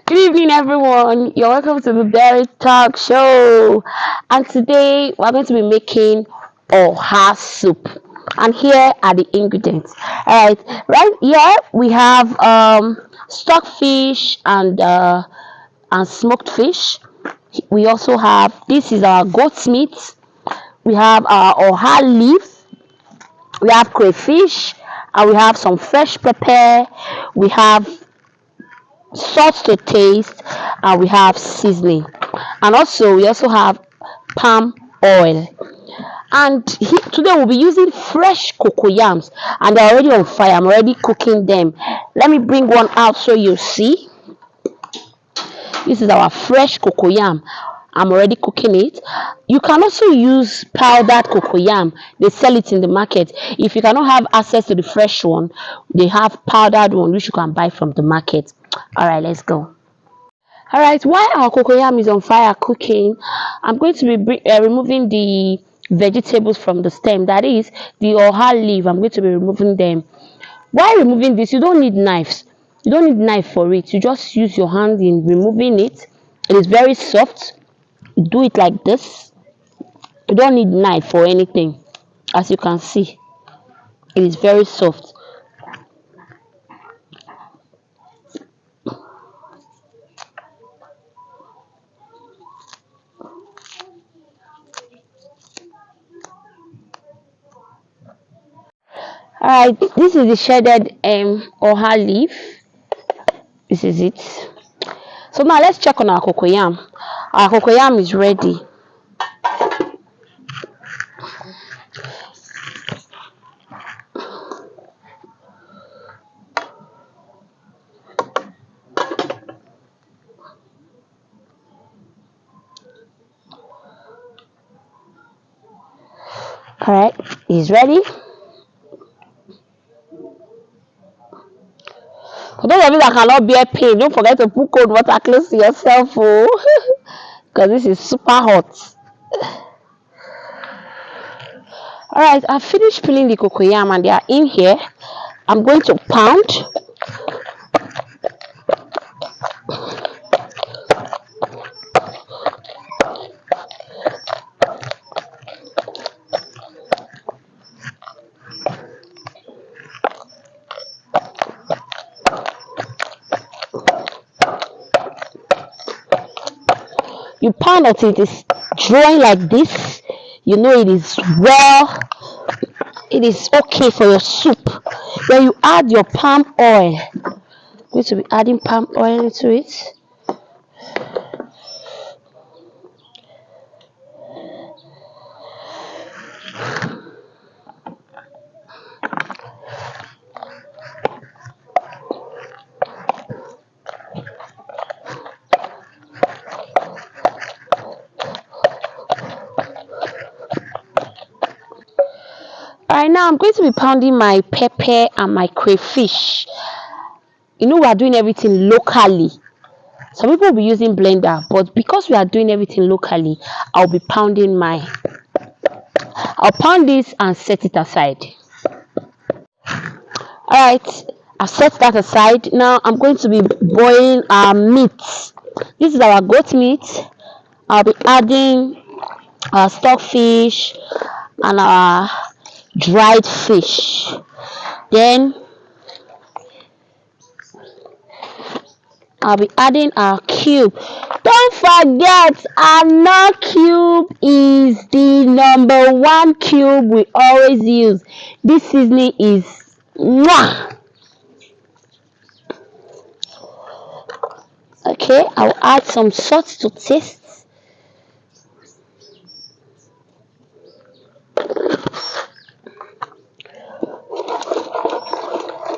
Good evening, everyone. You're welcome to the Dairy Talk Show. And today we're going to be making oha soup. And here are the ingredients. All right here we have stockfish and smoked fish. We also have this is our goat's meat. We have our oha leaf. We have crayfish, and we have some fresh pepper. We have salt to taste, and we have seasoning, and also we also have palm oil. And today we'll be using fresh cocoyams, and they're already on fire. I'm already cooking them. Let me bring one out so you see. This is our fresh cocoyam. I'm already cooking it. You can also use powdered cocoyam. They sell it in the market. If you cannot have access to the fresh one, they have powdered one which you can buy from the market. All right, let's go. All right, while our cocoyam is on fire cooking, I'm going to be removing the vegetables from the stem. That is the oha leaf. I'm going to be removing them. While removing this, you don't need knives. You don't need knife for it. You just use your hand in removing it. It is very soft. You do it like this. You don't need knife for anything. As you can see, it is very soft. All right, this is the shredded oha leaf. This is it. So now let's check on our cocoyam. Our cocoyam is ready. All right, it's ready. For those of you that cannot bear pain, don't forget to put cold water close to yourself, oh, because this is super hot. All right, I've finished peeling the cocoyam and they are in here. I'm going to pound. You pound until it is drawing like this. You know it is well. It is okay for your soup. Then you add your palm oil. I'm going to be adding palm oil into it. All right, now I'm going to be pounding my pepper and my crayfish. You know we are doing everything locally. Some people will be using blender, but because we are doing everything locally, I'll pound this and set it aside. All right, I've set that aside. Now I'm going to be boiling our meat. This is our goat meat. I'll be adding our stockfish and our dried fish. Then I'll be adding our cube. Don't forget, our Knorr cube is the #1 cube we always use. This seasoning is mwah. Okay, I'll add some salt to taste.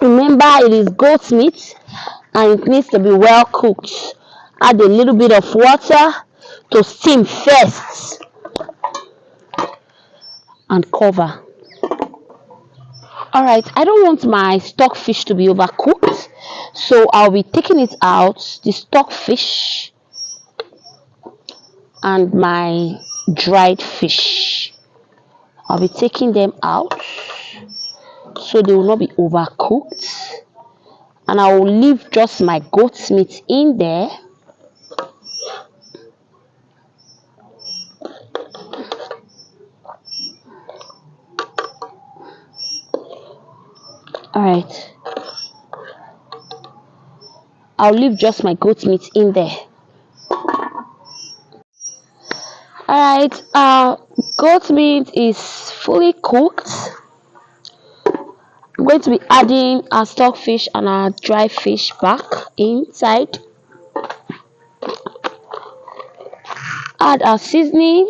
Remember, it is goat meat and it needs to be well cooked. Add a little bit of water to steam first and cover. All right, I don't want my stockfish to be overcooked, so I'll be taking it out, the stockfish and my dried fish. I'll be taking them out so they will not be overcooked. and I will leave just my goat meat in there. All right, I'll leave just my goat meat in there. All right, goat meat is fully cooked. I'm going to be adding our stockfish and our dry fish back inside. Add our seasoning.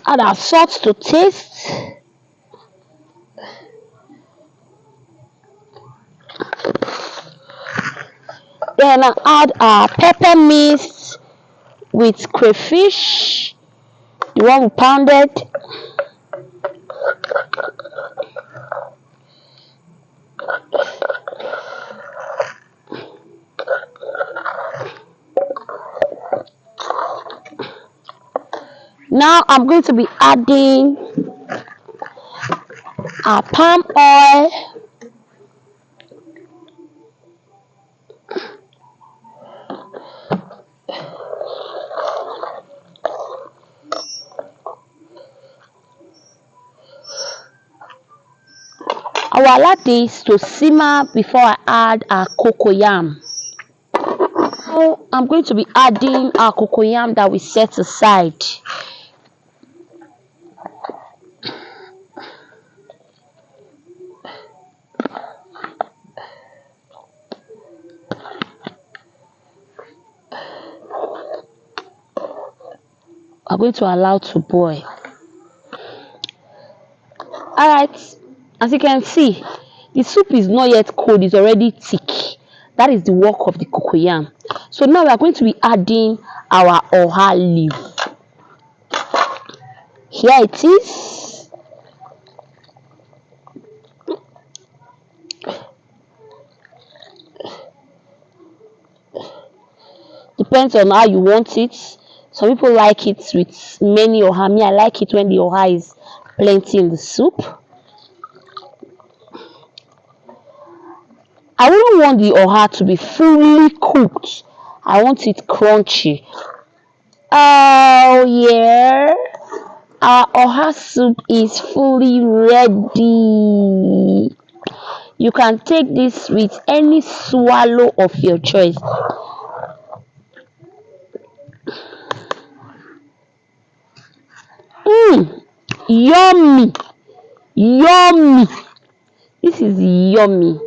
Add our salt to taste. Then I add our pepper mix with crayfish, the one we pounded. Now I'm going to be adding our palm oil. I will allow this to simmer before I add our cocoyam. Now I'm going to be adding our cocoyam that we set aside. I'm going to allow to boil. Alright, as you can see, the soup is not yet cold, it's already thick. That is the work of the cocoyam. So now we are going to be adding our oha leaf. Here it is. Depends on how you want it. Some people like it with many oha. Me, I like it when the oha is plenty in the soup. I wouldn't want the oha to be fully cooked. I want it crunchy. Oh yeah, our oha soup is fully ready. You can take this with any swallow of your choice. Yummy, yummy. This is yummy.